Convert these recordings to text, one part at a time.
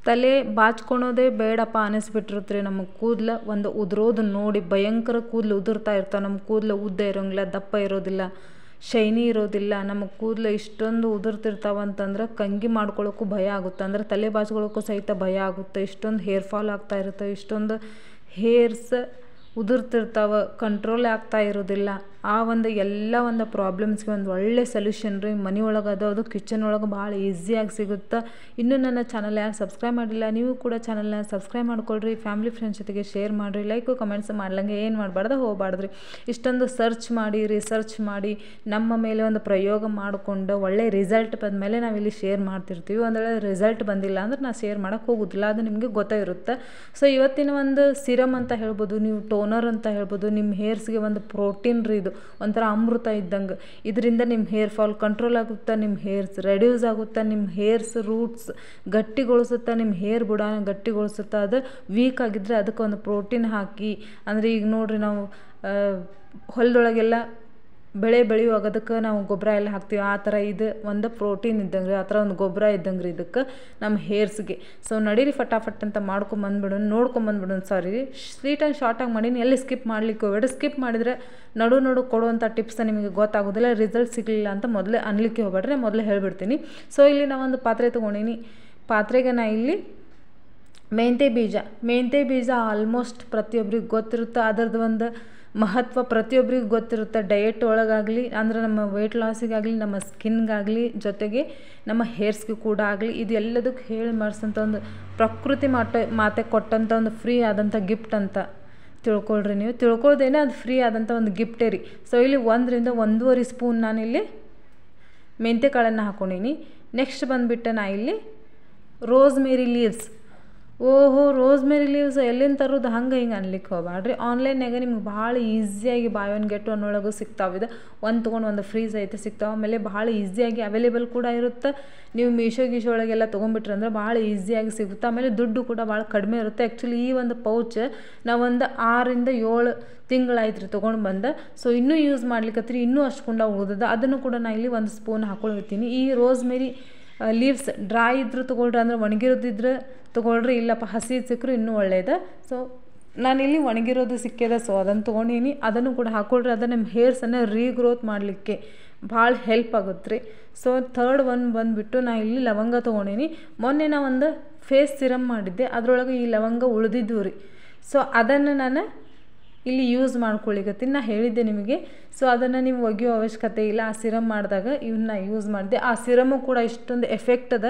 ತಲೆ ಬಾಚ್ಕೊಳೋದೇ ಬೇಡಪ್ಪ ಅನಿಸ್ಬಿಟ್ಟಿರುತ್ತೆ ರೀ. ನಮ್ಮ ಕೂದಲು ಒಂದು ಉದುರೋದು ನೋಡಿ ಭಯಂಕರ ಕೂದಲು ಉದುರ್ತಾ ಇರ್ತಾವೆ. ನಮ್ಮ ಕೂದಲು ಉದ್ದ ಇರೋಂಗಿಲ್ಲ, ದಪ್ಪ ಇರೋದಿಲ್ಲ, ಶೈನಿ ಇರೋದಿಲ್ಲ. ನಮ್ಮ ಕೂದಲು ಇಷ್ಟೊಂದು ಉದುರ್ತಿರ್ತಾವಂತಂದ್ರೆ ಕಂಗಿ ಮಾಡ್ಕೊಳ್ಳೋಕ್ಕೂ ಭಯ ಆಗುತ್ತೆ. ಅಂದರೆ ತಲೆ ಬಾಚ್ಕೊಳ್ಳೋಕ್ಕೂ ಸಹಿತ ಭಯ ಆಗುತ್ತೆ. ಇಷ್ಟೊಂದು ಹೇರ್ ಫಾಲ್ ಆಗ್ತಾ ಇರುತ್ತೆ, ಇಷ್ಟೊಂದು ಹೇರ್ಸ್ ಉದುರ್ತಿರ್ತಾವೆ, ಕಂಟ್ರೋಲ್ ಆಗ್ತಾ ಇರೋದಿಲ್ಲ. ಆ ಒಂದು ಎಲ್ಲ ಒಂದು ಪ್ರಾಬ್ಲಮ್ಸ್ಗೆ ಒಂದು ಒಳ್ಳೆ ಸೊಲ್ಯೂಷನ್ ರೀ ಮನೆ ಒಳಗೆ ಅದು ಕಿಚನ್ ಒಳಗೆ ಭಾಳ ಈಸಿಯಾಗಿ ಸಿಗುತ್ತೆ. ಇನ್ನೂ ನನ್ನ ಚಾನಲ್ ಯಾರು ಸಬ್ಸ್ಕ್ರೈಬ್ ಮಾಡಿಲ್ಲ, ನೀವು ಕೂಡ ಚಾನಲ್ನ ಸಬ್ಸ್ಕ್ರೈಬ್ ಮಾಡ್ಕೊಳ್ರಿ, ಫ್ಯಾಮಿಲಿ ಫ್ರೆಂಡ್ಸ್ ಜೊತೆಗೆ ಶೇರ್ ಮಾಡಿರಿ, ಲೈಕು ಕಮೆಂಟ್ಸ್ ಮಾಡ್ಲಂಗೆ ಏನು ಮಾಡಬಾರ್ದು ಹೋಗಬಾರ್ದ್ರಿ. ಇಷ್ಟೊಂದು ರಿಸರ್ಚ್ ಮಾಡಿ ನಮ್ಮ ಮೇಲೆ ಒಂದು ಪ್ರಯೋಗ ಮಾಡಿಕೊಂಡು ಒಳ್ಳೆ ರಿಸಲ್ಟ್ ಬಂದಮೇಲೆ ನಾವಿಲ್ಲಿ ಶೇರ್ ಮಾಡ್ತಿರ್ತೀವಿ. ಒಂದು ವೇಳೆ ರಿಸಲ್ಟ್ ಬಂದಿಲ್ಲ ಅಂದ್ರೆ ನಾನು ಶೇರ್ ಮಾಡೋಕ್ಕೆ ಹೋಗೋದಿಲ್ಲ, ಅದು ನಿಮಗೆ ಗೊತ್ತಾಗಿರುತ್ತೆ. ಸೊ ಇವತ್ತಿನ ಒಂದು ಸಿರಮ್ ಅಂತ ಹೇಳ್ಬೋದು, ನೀವು ಟೋನರ್ ಅಂತ ಹೇಳ್ಬೋದು. ನಿಮ್ಮ ಹೇರ್ಸ್ಗೆ ಒಂದು ಪ್ರೋಟೀನ್ ರೀ, ಇದು ಒಂಥರ ಅಮೃತ ಇದ್ದಂಗೆ. ಇದರಿಂದ ನಿಮ್ಮ ಹೇರ್ ಫಾಲ್ ಕಂಟ್ರೋಲ್ ಆಗುತ್ತೆ, ನಿಮ್ಮ ಹೇರ್ಸ್ ರೆಡ್ಯೂಸ್ ಆಗುತ್ತೆ, ನಿಮ್ಮ ಹೇರ್ಸ್ ರೂಟ್ಸ್ ಗಟ್ಟಿಗೊಳಿಸುತ್ತೆ, ನಿಮ್ಮ ಹೇರ್ ಬುಡಾನ ಗಟ್ಟಿಗೊಳಿಸುತ್ತೆ. ಅದು ವೀಕ್ ಆಗಿದ್ದರೆ ಅದಕ್ಕೆ ಒಂದು ಪ್ರೋಟೀನ್ ಹಾಕಿ, ಅಂದರೆ ಈಗ ನೋಡಿರಿ ನಾವು ಹೊಲದೊಳಗೆಲ್ಲ ಬೆಳೆ ಬೆಳೆಯುವಾಗ ಅದಕ್ಕೆ ನಾವು ಗೊಬ್ಬರ ಎಲ್ಲ ಹಾಕ್ತೀವಿ, ಆ ಥರ ಇದು ಒಂದು ಪ್ರೋಟೀನ್ ಇದ್ದಂಗೆ, ಆ ಥರ ಒಂದು ಗೊಬ್ಬರ ಇದ್ದಂಗೆ ರೀ ಇದಕ್ಕೆ ನಮ್ಮ ಹೇರ್ಸ್ಗೆ. ಸೊ ನಡೀರಿ ಫಟಾಫಟ್ ಅಂತ ನೋಡ್ಕೊಂಬಂದ್ಬಿಡೋಣ. ಸಾರಿ ಸ್ವೀಟ್ ಆ್ಯಂಡ್ ಶಾರ್ಟಾಗಿ ಮಾಡೀನಿ, ಎಲ್ಲಿ ಸ್ಕಿಪ್ ಮಾಡ್ಲಿಕ್ಕೆ ಹೋಗ್ಬೇಡ. ಸ್ಕಿಪ್ ಮಾಡಿದರೆ ನಡು ಕೊಡುವಂಥ ಟಿಪ್ಸ್ ನಿಮಗೆ ಗೊತ್ತಾಗೋದಿಲ್ಲ, ರಿಸಲ್ಟ್ ಸಿಗಲಿಲ್ಲ ಅಂತ ಮೊದಲೇ ಅನ್ಲಿಕ್ಕೆ ಹೋಗ್ಬೇಡ್ರಿ, ಮೊದಲೇ ಹೇಳ್ಬಿಡ್ತೀನಿ. ಸೊ ಇಲ್ಲಿ ನಾವೊಂದು ಪಾತ್ರೆ ತೊಗೊಂಡಿನಿ. ಪಾತ್ರೆಗೆ ನಾ ಇಲ್ಲಿ ಮೆಂತ್ಯ ಬೀಜ ಆಲ್ಮೋಸ್ಟ್ ಪ್ರತಿಯೊಬ್ಬರಿಗೆ ಗೊತ್ತಿರುತ್ತೆ. ಅದರದ್ದು ಒಂದು ಮಹತ್ವ ಪ್ರತಿಯೊಬ್ಬರಿಗೂ ಗೊತ್ತಿರುತ್ತೆ. ಡಯಟ್ ಒಳಗಾಗಲಿ, ಅಂದರೆ ನಮ್ಮ ವೆಯ್ಟ್ ಲಾಸಿಗಾಗಲಿ, ನಮ್ಮ ಸ್ಕಿನ್ಗಾಗಲಿ, ಜೊತೆಗೆ ನಮ್ಮ ಹೇರ್ಸ್ಗೆ ಕೂಡ ಆಗಲಿ, ಇದು ಎಲ್ಲದಕ್ಕೆ ಹೇಳಿ ಮಾಡಿಸೋಂಥ ಒಂದು ಪ್ರಕೃತಿ ಮಾತೆ ಕೊಟ್ಟಂಥ ಒಂದು ಫ್ರೀ ಆದಂಥ ಗಿಫ್ಟ್ ಅಂತ ತಿಳ್ಕೊಳ್ರಿ. ನೀವು ತಿಳ್ಕೊಳ್ದೇನೆ ಅದು ಫ್ರೀ ಆದಂಥ ಒಂದು ಗಿಫ್ಟೇ ರೀ. ಸೊ ಇಲ್ಲಿ 1 to 1.5 ಸ್ಪೂನ್ ನಾನಿಲ್ಲಿ ಮೆಂತ್ಯ ಕಾಳನ್ನು ಹಾಕ್ಕೊಂಡೀನಿ. ನೆಕ್ಸ್ಟ್ ಬಂದುಬಿಟ್ಟು ನಾ ಇಲ್ಲಿ ರೋಸ್ಮೇರಿ ಲೀವ್ಸ್ ಎಲ್ಲಿಂದ ತರೋದು ಹಂಗೆ ಹಿಂಗೆ ಅನ್ಲಿಕ್ಕೆ ಹೋಗ್ಬೇಡ್ರಿ. ಆನ್ಲೈನ್ನಾಗ ನಿಮ್ಗೆ ಭಾಳ ಈಸಿಯಾಗಿ ಬೈ ಒನ್ ಗೆಟ್ ಒನ್ ಒಳಗೂ ಸಿಗ್ತಾವೆ. ಇದು ಒಂದು ತೊಗೊಂಡು ಒಂದು ಫ್ರೀಸ್ ಐತೆ ಸಿಗ್ತಾವೆ. ಆಮೇಲೆ ಭಾಳ ಈಸಿಯಾಗಿ ಅವೈಲೇಬಲ್ ಕೂಡ ಇರುತ್ತೆ. ನೀವು ಮೀಶೋ ಒಳಗೆಲ್ಲ ತೊಗೊಂಡ್ಬಿಟ್ರೆ ಅಂದ್ರೆ ಭಾಳ ಈಸಿಯಾಗಿ ಸಿಗುತ್ತೆ. ಆಮೇಲೆ ದುಡ್ಡು ಕೂಡ ಭಾಳ ಕಡಿಮೆ ಇರುತ್ತೆ. ಆ್ಯಕ್ಚುಲಿ ಈ ಒಂದು ಪೌಚ್ ನಾವೊಂದು 6 to 7 ತಿಂಗಳಾಯ್ತು ರೀ ತೊಗೊಂಡು ಬಂದು. ಸೊ ಇನ್ನೂ ಯೂಸ್ ಮಾಡ್ಲಿಕ್ಕತ್ರಿ, ಇನ್ನೂ ಅಷ್ಟು ಕುಂಡ ಉಳಿದದ. ಅದನ್ನು ಕೂಡ ನಾನು ಇಲ್ಲಿ 1 ಸ್ಪೂನ್ ಹಾಕ್ಕೊಳ್ತೀನಿ. ಈ ರೋಸ್ಮೇರಿ ಲೀವ್ಸ್ ಡ್ರೈ ಇದ್ರೂ ತೊಗೊಳ್ರಿ, ಅಂದರೆ ಒಣಗಿರೋದಿದ್ರೆ ತೊಗೊಳ್ರಿ, ಇಲ್ಲಪ್ಪ ಹಸಿ ಸಿಕ್ಕರು ಇನ್ನೂ ಒಳ್ಳೆಯದು. ಸೊ ನಾನಿಲ್ಲಿ ಒಣಗಿರೋದು ಸಿಕ್ಕಿದೆ, ಸೊ ಅದನ್ನು ತೊಗೊಂಡೀನಿ. ಅದನ್ನು ಕೂಡ ಹಾಕ್ಕೊಳ್ರಿ, ಅದು ನಿಮ್ಮ ಹೇರ್ಸನ್ನು ರೀಗ್ರೋತ್ ಮಾಡಲಿಕ್ಕೆ ಭಾಳ ಹೆಲ್ಪ್ ಆಗುತ್ತೆ ರೀ. ಸೊ ಥರ್ಡ್ ಒನ್ ಬಂದುಬಿಟ್ಟು ನಾನು ಇಲ್ಲಿ ಲವಂಗ ತೊಗೊಂಡೀನಿ. ಮೊನ್ನೆ ನಾ ಒಂದು ಫೇಸ್ ಸಿರಮ್ ಮಾಡಿದ್ದೆ, ಅದರೊಳಗೆ ಈ ಲವಂಗ ಉಳಿದಿದ್ದು ರೀ. ಸೊ ಅದನ್ನು ನಾನು ಇಲ್ಲಿ ಯೂಸ್ ಮಾಡ್ಕೊಳ್ಳಿಕತ್ತೀನಿ. ನಾ ಹೇಳಿದ್ದೆ ನಿಮಗೆ. ಸೊ ಅದನ್ನು ನೀವು ಒಗೆಯೋ ಅವಶ್ಯಕತೆ ಇಲ್ಲ. ಆ ಸಿರಮ್ ಮಾಡಿದಾಗ ಇವನ್ನ ಯೂಸ್ ಮಾಡಿದೆ. ಆ ಸಿರಮು ಕೂಡ ಇಷ್ಟೊಂದು ಎಫೆಕ್ಟ್ ಅದ,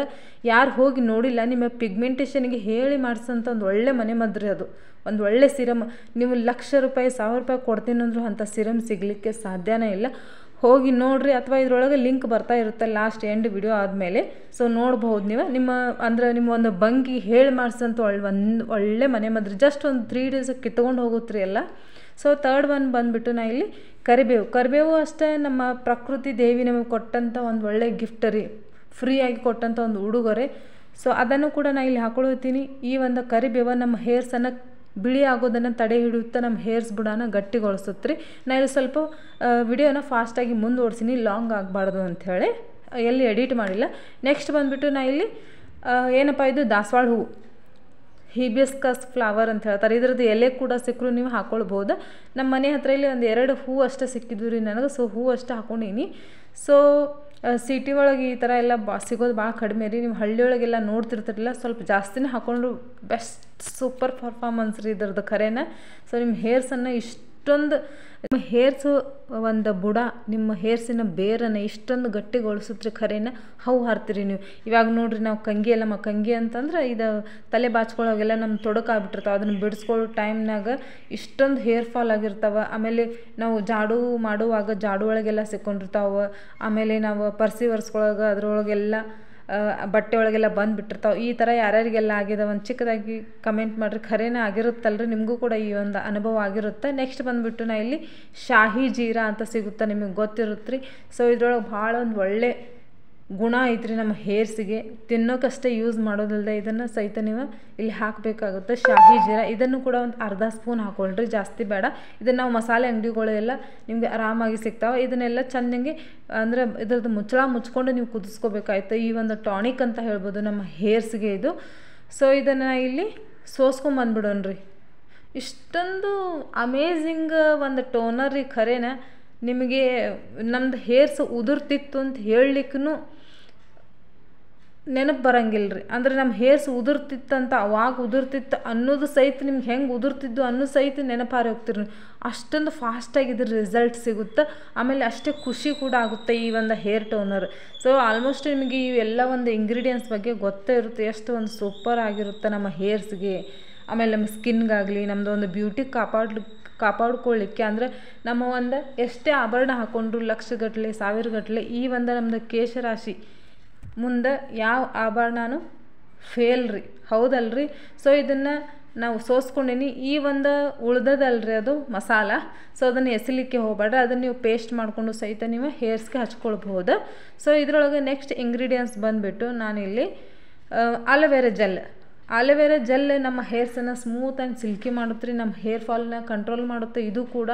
ಯಾರು ಹೋಗಿ ನೋಡಿಲ್ಲ. ನಿಮ್ಮ ಪಿಗ್ಮೆಂಟೇಷನ್ಗೆ ಹೇಳಿ ಮಾಡಿಸೋಂಥ ಒಂದು ಒಳ್ಳೆ ಮನೆಮದ್ದು ರೀ ಅದು. ಒಂದು ಒಳ್ಳೆ ಸಿರಮ್. ನೀವು ₹1,00,000 ₹1,000 ಕೊಡ್ತೀನಿ ಅಂದರೂ ಅಂಥ ಸಿರಮ್ ಸಿಗಲಿಕ್ಕೆ ಸಾಧ್ಯನೇ ಇಲ್ಲ. ಹೋಗಿ ನೋಡಿರಿ, ಅಥವಾ ಇದರೊಳಗೆ ಲಿಂಕ್ ಬರ್ತಾ ಇರುತ್ತೆ ಲಾಸ್ಟ್ ಎಂಡ್ ವಿಡಿಯೋ ಆದಮೇಲೆ. ಸೊ ನೋಡ್ಬೋದು ನೀವು. ನಿಮ್ಮ ಒಂದು ಬಂಗಿ ಹೇಳಿ ಮಾಡಿಸೋಂಥ ಒಳ್ಳೆ ಮನೆಮದ್ದು. ಜಸ್ಟ್ ಒಂದು 3 days ಕಿತ್ಕೊಂಡು ಹೋಗುತ್ತೆ ರೀ ಎಲ್ಲ. ಸೊ ಥರ್ಡ್ ಒನ್ ಬಂದುಬಿಟ್ಟು ನಾ ಇಲ್ಲಿ ಕರಿಬೇವು ಅಷ್ಟೇ ನಮ್ಮ ಪ್ರಕೃತಿ ದೇವಿ ನಮಗೆ ಕೊಟ್ಟಂಥ ಒಂದು ಒಳ್ಳೆ ಗಿಫ್ಟ್ ರೀ, ಫ್ರೀಯಾಗಿ ಕೊಟ್ಟಂಥ ಒಂದು ಉಡುಗೊರೆ. ಸೊ ಅದನ್ನು ಕೂಡ ನಾನು ಇಲ್ಲಿ ಹಾಕ್ಕೊಳ್ತೀನಿ. ಈ ಒಂದು ಕರಿಬೇವು ನಮ್ಮ ಹೇರ್ಸನ್ನು ಬಿಳಿ ಆಗೋದನ್ನು ತಡೆ ಹಿಡಿಯುತ್ತೆ, ನಮ್ಮ ಹೇರ್ಸ್ ಬುಡಾನ ಗಟ್ಟಿಗೊಳಿಸುತ್ತೆ ರೀ. ನಾನು ಇಲ್ಲಿ ಸ್ವಲ್ಪ ವಿಡಿಯೋನ ಫಾಸ್ಟಾಗಿ ಮುಂದುವರ್ಸಿನಿ, ಲಾಂಗ್ ಆಗಬಾರ್ದು ಅಂಥೇಳಿ ಎಲ್ಲಿ ಎಡಿಟ್ ಮಾಡಿಲ್ಲ. ನೆಕ್ಸ್ಟ್ ಬಂದುಬಿಟ್ಟು ನಾ ಇಲ್ಲಿ ಏನಪ್ಪ ಇದು ದಾಸವಾಳ ಹೂವು, ಹಿಬಿಸ್ಕಸ್ ಫ್ಲವರ್ ಅಂತ ಹೇಳ್ತಾರೆ. ಇದ್ರದ್ದು ಎಲೆ ಕೂಡ ಸಿಕ್ಕರು ನೀವು ಹಾಕ್ಕೊಳ್ಬೋದು. ನಮ್ಮ ಮನೆ ಹತ್ರ ಇಲ್ಲಿ ಒಂದು 2 ಹೂ ಅಷ್ಟೇ ಸಿಕ್ಕಿದ್ವು ರೀ ನನಗೆ. ಸೊ ಹೂ ಅಷ್ಟೇ ಹಾಕ್ಕೊಂಡೀನಿ. ಸೊ ಸಿಟಿ ಒಳಗೆ ಈ ಥರ ಎಲ್ಲ ಸಿಗೋದು ಭಾಳ ಕಡಿಮೆ ರೀ. ನೀವು ಹಳ್ಳಿಯೊಳಗೆಲ್ಲ ನೋಡ್ತಿರ್ತಿರಲಿಲ್ಲ, ಸ್ವಲ್ಪ ಜಾಸ್ತಿನೇ ಹಾಕ್ಕೊಂಡ್ರು ಬೆಸ್ಟ್ ಸೂಪರ್ ಪರ್ಫಾರ್ಮೆನ್ಸ್ ರೀ ಇದ್ರದ್ದು ಖರೇನ. ಸೊ ನಿಮ್ಮ ಹೇರ್ಸನ್ನು ಇಷ್ಟೊಂದು, ನಿಮ್ಮ ಹೇರ್ಸು ಒಂದು ಬುಡ, ನಿಮ್ಮ ಹೇರ್ಸಿನ ಬೇರನ್ನು ಇಷ್ಟೊಂದು ಗಟ್ಟಿಗೊಳಿಸುತ್ತೆ ಖರೇನ. ಹವು ಹಾರ್ತೀರಿ ನೀವು. ಇವಾಗ ನೋಡಿರಿ, ನಾವು ಕಂಗಿ ಅಂತಂದ್ರೆ ಇದು ತಲೆ ಬಾಚ್ಕೊಳ್ಳೋಗೆಲ್ಲ ನಮ್ಮ ತೊಡಕಾಗ್ಬಿಟ್ಟಿರ್ತಾವೆ. ಅದನ್ನು ಬಿಡಿಸ್ಕೊಳ್ಳೋ ಟೈಮ್ನಾಗ ಇಷ್ಟೊಂದು ಹೇರ್ ಫಾಲ್ ಆಗಿರ್ತಾವೆ. ಆಮೇಲೆ ನಾವು ಜಾಡು ಮಾಡುವಾಗ ಜಾಡು ಒಳಗೆಲ್ಲ ಸಿಕ್ಕೊಂಡಿರ್ತಾವೆ. ಆಮೇಲೆ ನಾವು ಪರ್ಸಿ ಒರೆಸ್ಕೊಳಗೆ ಅದರೊಳಗೆಲ್ಲ ಬಟ್ಟೆ ಒಳಗೆಲ್ಲ ಬಂದುಬಿಟ್ಟಿರ್ತಾವೆ. ಈ ಥರ ಯಾರ್ಯಾರಿಗೆಲ್ಲ ಆಗಿದೆ ಒಂದು ಚಿಕ್ಕದಾಗಿ ಕಮೆಂಟ್ ಮಾಡಿರಿ. ಖರೇನ ಆಗಿರುತ್ತಲ್ರಿ, ನಿಮಗೂ ಕೂಡ ಈ ಒಂದು ಅನುಭವ ಆಗಿರುತ್ತೆ. ನೆಕ್ಸ್ಟ್ ಬಂದುಬಿಟ್ಟು ನಾ ಇಲ್ಲಿ ಶಾಹಿ ಜೀರಾ ಅಂತ ಸಿಗುತ್ತೆ, ನಿಮಗೆ ಗೊತ್ತಿರುತ್ತೆ ರೀ. ಸೊ ಇದ್ರೊಳಗೆ ಭಾಳ ಒಂದು ಒಳ್ಳೆ ಗುಣ ಐತ್ರಿ ನಮ್ಮ ಹೇರ್ಸಿಗೆ. ತಿನ್ನೋಕ್ಕಷ್ಟೇ ಯೂಸ್ ಮಾಡೋದಲ್ಲದೆ ಇದನ್ನು ಸಹಿತ ನೀವು ಇಲ್ಲಿ ಹಾಕಬೇಕಾಗುತ್ತೆ. ಶಾಹಿ ಜೀರಾ ಇದನ್ನು ಕೂಡ ಒಂದು ಅರ್ಧ ಸ್ಪೂನ್ ಹಾಕ್ಕೊಳ್ರಿ, ಜಾಸ್ತಿ ಬೇಡ. ಇದನ್ನು ನಾವು ಮಸಾಲೆ ಅಂಗಡಿಗಳೆಲ್ಲ ನಿಮಗೆ ಆರಾಮಾಗಿ ಸಿಗ್ತಾವೆ. ಇದನ್ನೆಲ್ಲ ಚೆನ್ನಾಗಿ ಅಂದರೆ ಇದ್ರದ್ದು ಮುಚ್ಚಳ ಮುಚ್ಕೊಂಡು ನೀವು ಕುದಿಸ್ಕೋಬೇಕಾಯ್ತು. ಈ ಒಂದು ಟಾನಿಕ್ ಅಂತ ಹೇಳ್ಬೋದು ನಮ್ಮ ಹೇರ್ಸ್ಗೆ ಇದು. ಸೊ ಇದನ್ನು ಇಲ್ಲಿ ಸೋಸ್ಕೊಂಬಂದ್ಬಿಡೋಣ್ರಿ. ಇಷ್ಟೊಂದು ಅಮೇಝಿಂಗ್ ಒಂದು ಟೋನರ್ ರೀ. ಖರೇನ ನಿಮಗೆ ನಮ್ದು ಹೇರ್ಸ್ ಉದುರ್ತಿತ್ತು ಅಂತ ಹೇಳಲಿಕ್ಕೂ ನೆನಪು ಬರಂಗಿಲ್ಲ ರೀ. ಅಂದರೆ ನಮ್ಮ ಹೇರ್ಸ್ ಉದುರ್ತಿತ್ತಂತ ಅವಾಗ ಉದುರ್ತಿತ್ತು ಅನ್ನೋದು ಸಹಿತ ನಿಮ್ಗೆ ಹೆಂಗೆ ಉದುರ್ತಿದ್ದು ಅನ್ನೋ ಸಹಿತ ನೆನಪಾರಿ ಹೋಗ್ತಿರಿ. ಅಷ್ಟೊಂದು ಫಾಸ್ಟಾಗಿ ಇದ್ರ ರಿಸಲ್ಟ್ ಸಿಗುತ್ತೆ. ಆಮೇಲೆ ಅಷ್ಟೇ ಖುಷಿ ಕೂಡ ಆಗುತ್ತೆ ಈ ಒಂದು ಹೇರ್ ಟೋನರ್. ಸೊ ಆಲ್ಮೋಸ್ಟ್ ನಿಮಗೆ ಇವೆಲ್ಲ ಒಂದು ಇಂಗ್ರೀಡಿಯೆಂಟ್ಸ್ ಬಗ್ಗೆ ಗೊತ್ತೇ ಇರುತ್ತೆ, ಎಷ್ಟು ಒಂದು ಸೂಪರ್ ಆಗಿರುತ್ತೆ ನಮ್ಮ ಹೇರ್ಸ್ಗೆ, ಆಮೇಲೆ ನಮ್ಮ ಸ್ಕಿನ್ಗಾಗಲಿ ನಮ್ಮದು ಒಂದು ಬ್ಯೂಟಿ ಕಾಪಾಡ್ಕೊಳ್ಳಿಕ್ಕೆ. ಅಂದರೆ ನಮ್ಮ ಒಂದು ಎಷ್ಟೇ ಆಭರಣ ಹಾಕ್ಕೊಂಡ್ರು ಲಕ್ಷಗಟ್ಟಲೆ ಸಾವಿರಗಟ್ಟಲೆ ಈ ಒಂದು ನಮ್ಮದು ಕೇಶರಾಶಿ ಮುಂದೆ ಯಾವ ಆಭರಣನೂ ಫೇಲ್ ರೀ, ಹೌದಲ್ರಿ. ಸೊ ಇದನ್ನು ನಾವು ಸೋಸ್ಕೊಂಡೀನಿ. ಈ ಒಂದು ಉಳ್ದದಲ್ರಿ ಅದು ಮಸಾಲ. ಸೊ ಅದನ್ನು ಎಸಿಲಿಕ್ಕೆ ಹೋಗಬೇಡ್ರಿ, ಅದನ್ನು ನೀವು ಪೇಸ್ಟ್ ಮಾಡಿಕೊಂಡು ಸಹಿತ ನೀವು ಹೇರ್ಸ್ಗೆ ಹಚ್ಕೊಳ್ಬಹುದು. ಸೊ ಇದರೊಳಗೆ ನೆಕ್ಸ್ಟ್ ಇಂಗ್ರೀಡಿಯೆಂಟ್ಸ್ ಬಂದುಬಿಟ್ಟು ನಾನಿಲ್ಲಿ ಆಲೋವೆರಾ ಜೆಲ್ ನಮ್ಮ ಹೇರ್ಸನ್ನು ಸ್ಮೂತ್ ಆ್ಯಂಡ್ ಸಿಲ್ಕಿ ಮಾಡುತ್ತೆ ರೀ, ನಮ್ಮ ಹೇರ್ ಫಾಲ್ನ ಕಂಟ್ರೋಲ್ ಮಾಡುತ್ತೆ. ಇದು ಕೂಡ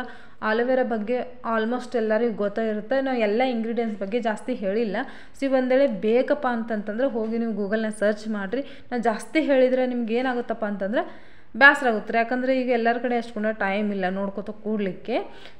ಆಲೋವೆರಾ ಬಗ್ಗೆ ಆಲ್ಮೋಸ್ಟ್ ಎಲ್ಲರಿಗೂ ಗೊತ್ತಾಗಿರುತ್ತೆ. ನಾವು ಎಲ್ಲ ಇಂಗ್ರೀಡಿಯೆಂಟ್ಸ್ ಬಗ್ಗೆ ಜಾಸ್ತಿ ಹೇಳಿಲ್ಲ. ಸೊ ಒಂದು ವೇಳೆ ಬೇಕಪ್ಪ ಅಂತಂತಂದ್ರೆ ಹೋಗಿ ನೀವು ಗೂಗಲ್ನ ಸರ್ಚ್ ಮಾಡಿರಿ. ನಾನು ಜಾಸ್ತಿ ಹೇಳಿದರೆ ನಿಮ್ಗೆ ಏನಾಗುತ್ತಪ್ಪ ಅಂತಂದ್ರೆ ಬೇಸರ ಆಗುತ್ತೆ ರೀ, ಯಾಕಂದರೆ ಈಗ ಎಲ್ಲರ ಕಡೆ ಅಷ್ಟೊಂದು ಟೈಮ್ ಇಲ್ಲ ನೋಡ್ಕೊತ ಕೂಡಲಿಕ್ಕೆ.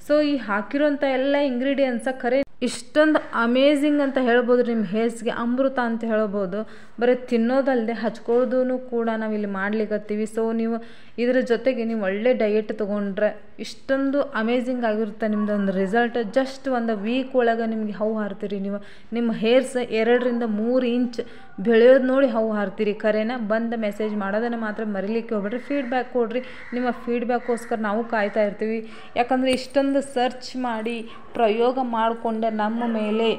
ಸೊ ಈ ಹಾಕಿರೋಂಥ ಎಲ್ಲ ಇಂಗ್ರೀಡಿಯೆಂಟ್ಸ ಖರೆ ಇಷ್ಟೊಂದು ಅಮೇಝಿಂಗ್ ಅಂತ ಹೇಳ್ಬೋದು ರೀ. ನಿಮ್ಮ ಹೇರ್ಸ್ಗೆ ಅಮೃತ ಅಂತ ಹೇಳ್ಬೋದು. ಬರೀ ತಿನ್ನೋದಲ್ಲದೆ ಹಚ್ಕೊಳ್ಳೋದೂ ಕೂಡ ನಾವಿಲ್ಲಿ ಮಾಡ್ಲಿಕ್ಕತ್ತೀವಿ. ಸೊ ನೀವು ಇದರ ಜೊತೆಗೆ ನೀವು ಒಳ್ಳೆ ಡಯಟ್ ತೊಗೊಂಡ್ರೆ ಇಷ್ಟೊಂದು ಅಮೇಝಿಂಗ್ ಆಗಿರುತ್ತೆ ನಿಮ್ಮದೊಂದು ರಿಸಲ್ಟ್. ಜಸ್ಟ್ ಒಂದು ವೀಕ್ ಒಳಗೆ ನಿಮಗೆ ಹೌ ಹಾರ್ತೀರಿ ನೀವು. ನಿಮ್ಮ ಹೇರ್ಸ್ 2 ರಿಂದ 3 ಇಂಚ್ ಬೆಳೆಯೋದು ನೋಡಿ ಹೌ ಹಾರ್ತೀರಿ. ಖರೇನ ಬಂದ ಮೆಸೇಜ್ ಮಾಡೋದನ್ನು ಮಾತ್ರ ಮರಿಲಿಕ್ಕೆ ಹೋಗ್ಬೇಡ್ರಿ. ಫೀಡ್ಬ್ಯಾಕ್ ಕೊಡ್ರಿ. ನಿಮ್ಮ ಫೀಡ್ಬ್ಯಾಕ್ಗೋಸ್ಕರ ನಾವು ಕಾಯ್ತಾ ಇರ್ತೀವಿ. ಯಾಕಂದರೆ ಇಷ್ಟೊಂದು ಸರ್ಚ್ ಮಾಡಿ ಪ್ರಯೋಗ ಮಾಡಿಕೊಂಡೆ ನಮ್ಮ ಮೇಲೆ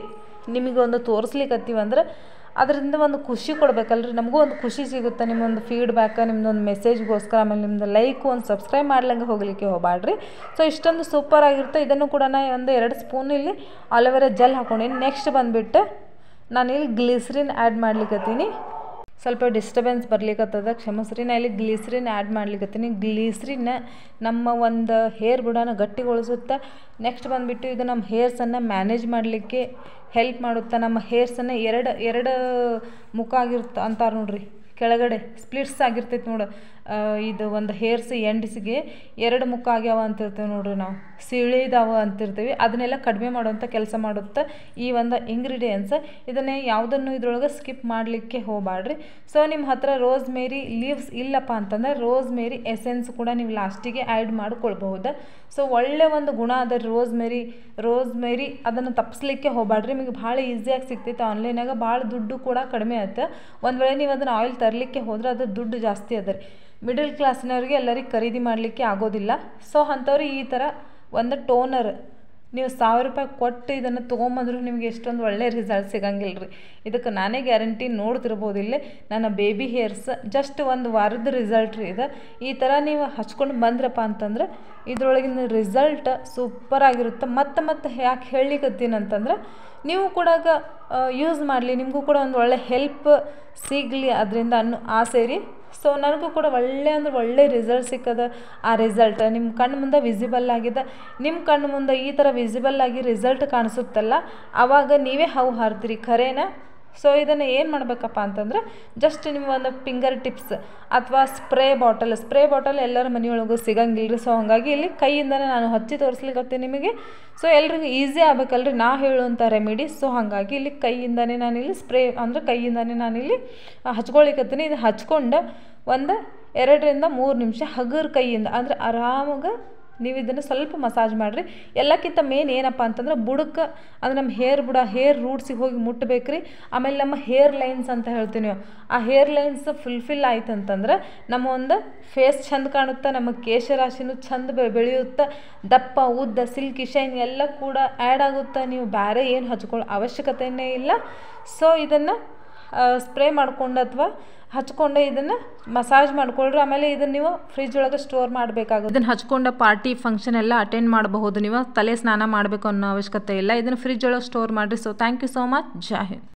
ನಿಮಗೊಂದು ತೋರಿಸ್ಲಿಕ್ಕತ್ತೀವಂದ್ರೆ ಅದರಿಂದ ಒಂದು ಖುಷಿ ಕೊಡಬೇಕಲ್ರಿ, ನಮಗೂ ಒಂದು ಖುಷಿ ಸಿಗುತ್ತೆ. ನಿಮ್ಮೊಂದು ಫೀಡ್ಬ್ಯಾಕ್, ನಿಮ್ಮದೊಂದು ಮೆಸೇಜ್ಗೋಸ್ಕರ. ಆಮೇಲೆ ನಿಮ್ಮದು ಲೈಕ್ ಒಂದು ಸಬ್ಸ್ಕ್ರೈಬ್ ಮಾಡ್ಲಂಗೆ ಹೋಗಲಿಕ್ಕೆ ಹೋಗಬೇಡ್ರಿ. ಸೊ ಇಷ್ಟೊಂದು ಸೂಪರ್ ಆಗಿರುತ್ತೆ. ಇದನ್ನು ಕೂಡ ನಾನು ಒಂದು 2 ಸ್ಪೂನ್ ಇಲ್ಲಿ ಆಲೋವೆರಾ ಜೆಲ್ ಹಾಕ್ಕೊಂಡೀನಿ. ನೆಕ್ಸ್ಟ್ ಬಂದುಬಿಟ್ಟು ನಾನಿಲ್ಲಿ ಗ್ಲಿಸರಿನ್ ಆ್ಯಡ್ ಮಾಡ್ಲಿಕ್ಕತ್ತೀನಿ. ಸ್ವಲ್ಪ ಡಿಸ್ಟರ್ಬೆನ್ಸ್ ಬರ್ಲಿಕ್ಕತ್ತದ, ಕ್ಷಮಿಸ್ರಿ. ನಾನು ಇಲ್ಲಿ ಗ್ಲಿಸರಿನ್ ಆ್ಯಡ್ ಮಾಡ್ಲಿಕ್ಕತ್ತೀನಿ. ಗ್ಲಿಸರಿನ್ ನಮ್ಮ ಒಂದು ಹೇರ್ ಬುಡನ ಗಟ್ಟಿಗೊಳಿಸುತ್ತೆ. ನೆಕ್ಸ್ಟ್ ಬಂದುಬಿಟ್ಟು ಇದು ನಮ್ಮ ಹೇರ್ಸನ್ನು ಮ್ಯಾನೇಜ್ ಮಾಡಲಿಕ್ಕೆ ಹೆಲ್ಪ್ ಮಾಡುತ್ತೆ. ನಮ್ಮ ಹೇರ್ಸನ್ನು ಎರಡು ಮುಖ ಆಗಿರುತ್ತೆ ಅಂತಾರೆ ನೋಡ್ರಿ, ಕೆಳಗಡೆ ಸ್ಪ್ಲಿಟ್ಸ್ ಆಗಿರ್ತೈತೆ ನೋಡು. ಇದು ಒಂದು ಹೇರ್ಸ್ ಎಂಡ್ಸ್ಗೆ 2 ಮುಖ ಆಗ್ಯಾವ ಅಂತಿರ್ತೀವಿ ನೋಡ್ರಿ, ನಾವು ಸಿಳಿದಾವ ಅಂತಿರ್ತೀವಿ. ಅದನ್ನೆಲ್ಲ ಕಡಿಮೆ ಮಾಡುವಂಥ ಕೆಲಸ ಮಾಡುತ್ತೆ ಈ ಒಂದು ಇಂಗ್ರೀಡಿಯೆಂಟ್ಸ್. ಇದನ್ನೇ ಯಾವುದನ್ನು ಇದ್ರೊಳಗೆ ಸ್ಕಿಪ್ ಮಾಡಲಿಕ್ಕೆ ಹೋಗಬೇಡ್ರಿ. ಸೊ ನಿಮ್ಮ ಹತ್ರ ರೋಸ್ ಮೇರಿ ಲೀವ್ಸ್ ಇಲ್ಲಪ್ಪ ಅಂತಂದರೆ ರೋಸ್ ಮೇರಿ ಎಸೆನ್ಸ್ ಕೂಡ ನೀವು ಲಾಸ್ಟಿಗೆ ಆ್ಯಡ್ ಮಾಡ್ಕೊಳ್ಬಹುದು. ಸೊ ಒಳ್ಳೆ ಒಂದು ಗುಣ ಅದ ರೋಸ್ ಮೇರಿ ಅದನ್ನು ತಪ್ಪಿಸ್ಲಿಕ್ಕೆ ಹೋಗಬೇಡ್ರಿ. ನಿಮಗೆ ಭಾಳ ಈಸಿಯಾಗಿ ಸಿಗ್ತೈತೆ ಆನ್ಲೈನಾಗ. ಭಾಳ ದುಡ್ಡು ಕೂಡ ಕಡಿಮೆ ಆಯ್ತು. ಒಂದು ವೇಳೆ ನೀವು ಅದನ್ನು ಆಯಿಲ್ ತರಲಿಕ್ಕೆ ಹೋದ್ರೆ ಅದು ದುಡ್ಡು ಜಾಸ್ತಿ ಅದ ರೀ. ಮಿಡಲ್ ಕ್ಲಾಸ್ನವ್ರಿಗೆ ಎಲ್ಲರಿಗೆ ಖರೀದಿ ಮಾಡಲಿಕ್ಕೆ ಆಗೋದಿಲ್ಲ. ಸೊ ಅಂಥವ್ರು ಈ ಥರ ಒಂದು ಟೋನರ್ ನೀವು 1000 ರೂಪಾಯಿ ಕೊಟ್ಟು ಇದನ್ನು ತೊಗೊಂಬಂದ್ರೂ ನಿಮಗೆ ಎಷ್ಟೊಂದು ಒಳ್ಳೆ ರಿಸಲ್ಟ್ ಸಿಗಂಗಿಲ್ಲ ರೀ. ಇದಕ್ಕೆ ನಾನೇ ಗ್ಯಾರಂಟಿ ನೋಡ್ತಿರ್ಬೋದು. ಇಲ್ಲೇ ನನ್ನ ಬೇಬಿ ಹೇರ್ಸ್ ಜಸ್ಟ್ 1 ವಾರದ ರಿಸಲ್ಟ್ ರೀ ಇದು. ಈ ಥರ ನೀವು ಹಚ್ಕೊಂಡು ಬಂದ್ರಪ್ಪ ಅಂತಂದ್ರೆ ಇದರೊಳಗಿನ ರಿಸಲ್ಟ್ ಸೂಪರಾಗಿರುತ್ತೆ. ಮತ್ತೆ ಯಾಕೆ ಹೇಳಲಿಕ್ಕತ್ತೀನಿ ಅಂತಂದ್ರೆ ನೀವು ಕೂಡ ಯೂಸ್ ಮಾಡಲಿ, ನಿಮಗೂ ಕೂಡ ಒಂದು ಒಳ್ಳೆ ಹೆಲ್ಪ್ ಸಿಗಲಿ ಅದರಿಂದ ಅನ್ನೋ ಆಸೆ ರೀ. ಸೊ ನನಗೂ ಕೂಡ ಒಳ್ಳೆ ರಿಸಲ್ಟ್ ಸಿಕ್ಕದ. ಆ ರಿಸಲ್ಟ್ ನಿಮ್ಮ ಕಣ್ಣು ಮುಂದೆ ವಿಸಿಬಲ್ ಆಗಿದೆ. ನಿಮ್ಮ ಕಣ್ಣು ಮುಂದೆ ಈ ಥರ ವಿಸಿಬಲ್ ಆಗಿ ರಿಸಲ್ಟ್ ಕಾಣಿಸುತ್ತಲ್ಲ, ಆವಾಗ ನೀವೇ ಹೌ ಹಾರ್ತೀರಿ ಖರೇನ. ಸೊ ಇದನ್ನು ಏನು ಮಾಡಬೇಕಪ್ಪ ಅಂತಂದ್ರೆ ಜಸ್ಟ್ ನಿಮ್ಮ ಒಂದು ಫಿಂಗರ್ ಟಿಪ್ಸ್ ಅಥವಾ ಸ್ಪ್ರೇ ಬಾಟಲ್ ಎಲ್ಲರ ಮನೆಯೊಳಗೂ ಸಿಗಂಗಿಲ್ಲ ರೀ. ಸೊ ಹಾಗಾಗಿ ಇಲ್ಲಿ ಕೈಯಿಂದನೇ ನಾನು ಹಚ್ಚಿ ತೋರಿಸ್ಲಿಕ್ಕೆ ನಿಮಗೆ. ಸೊ ಎಲ್ರಿಗೂ ಈಸಿ ಆಗಬೇಕಲ್ರಿ ನಾ ಹೇಳುವಂಥ ರೆಮಿಡಿ. ಸೊ ಹಾಗಾಗಿ ಇಲ್ಲಿ ಕೈಯಿಂದನೇ ನಾನಿಲ್ಲಿ ಸ್ಪ್ರೇ ಅಂದರೆ ಕೈಯಿಂದನೇ ನಾನಿಲ್ಲಿ ಹಚ್ಕೊಳಿಕತ್ತೀನಿ. ಇದು ಹಚ್ಕೊಂಡು ಒಂದು 2 ರಿಂದ 3 ನಿಮಿಷ ಹಗುರ್ ಕೈಯಿಂದ ಅಂದರೆ ಆರಾಮಾಗ ನೀವು ಇದನ್ನು ಸ್ವಲ್ಪ ಮಸಾಜ್ ಮಾಡಿರಿ. ಎಲ್ಲಕ್ಕಿಂತ ಮೇನ್ ಏನಪ್ಪ ಅಂತಂದ್ರೆ ಬುಡಕ್ಕೆ ಅಂದರೆ ನಮ್ಮ ಹೇರ್ ರೂಟ್ಸಿಗೆ ಹೋಗಿ ಮುಟ್ಟಬೇಕು ರೀ. ಆಮೇಲೆ ನಮ್ಮ ಹೇರ್ ಲೈನ್ಸ್ ಅಂತ ಹೇಳ್ತೀವಿ ನೀವು, ಆ ಹೇರ್ ಲೈನ್ಸ್ ಫುಲ್ಫಿಲ್ ಆಯ್ತು ಅಂತಂದ್ರೆ ನಮ್ಮ ಒಂದು ಫೇಸ್ ಚಂದ ಕಾಣುತ್ತೆ, ನಮ್ಮ ಕೇಶರಾಶಿನೂ ಚಂದ ಬೆಳೆಯುತ್ತೆ. ದಪ್ಪ ಉದ್ದ ಸಿಲ್ಕಿ ಶೈನ್ ಎಲ್ಲ ಕೂಡ ಆ್ಯಡ್ ಆಗುತ್ತೆ. ನೀವು ಬೇರೆ ಏನು ಹಚ್ಕೊಳ್ಳೋ ಅವಶ್ಯಕತೆಯೇ ಇಲ್ಲ. ಸೊ ಇದನ್ನು ಸ್ಪ್ರೇ ಮಾಡ್ಕೊಂಡು ಅಥವಾ ಹಚ್ಕೊಂಡು ಇದನ್ನು ಮಸಾಜ್ ಮಾಡ್ಕೊಳ್ರಿ. ಆಮೇಲೆ ಇದನ್ನು ನೀವು ಫ್ರಿಜ್ ಒಳಗೆ ಸ್ಟೋರ್ ಮಾಡಬೇಕಾಗುತ್ತೆ. ಇದನ್ನು ಹಚ್ಕೊಂಡು ಪಾರ್ಟಿ ಫಂಕ್ಷನ್ ಎಲ್ಲ ಅಟೆಂಡ್ ಮಾಡಬಹುದು. ನೀವು ತಲೆ ಸ್ನಾನ ಮಾಡಬೇಕು ಅನ್ನೋ ಅವಶ್ಯಕತೆ ಇಲ್ಲ. ಇದನ್ನು ಫ್ರಿಜ್ ಒಳಗೆ ಸ್ಟೋರ್ ಮಾಡಿರಿ. So thank you so much. ಜೈ ಹಿಂದ್.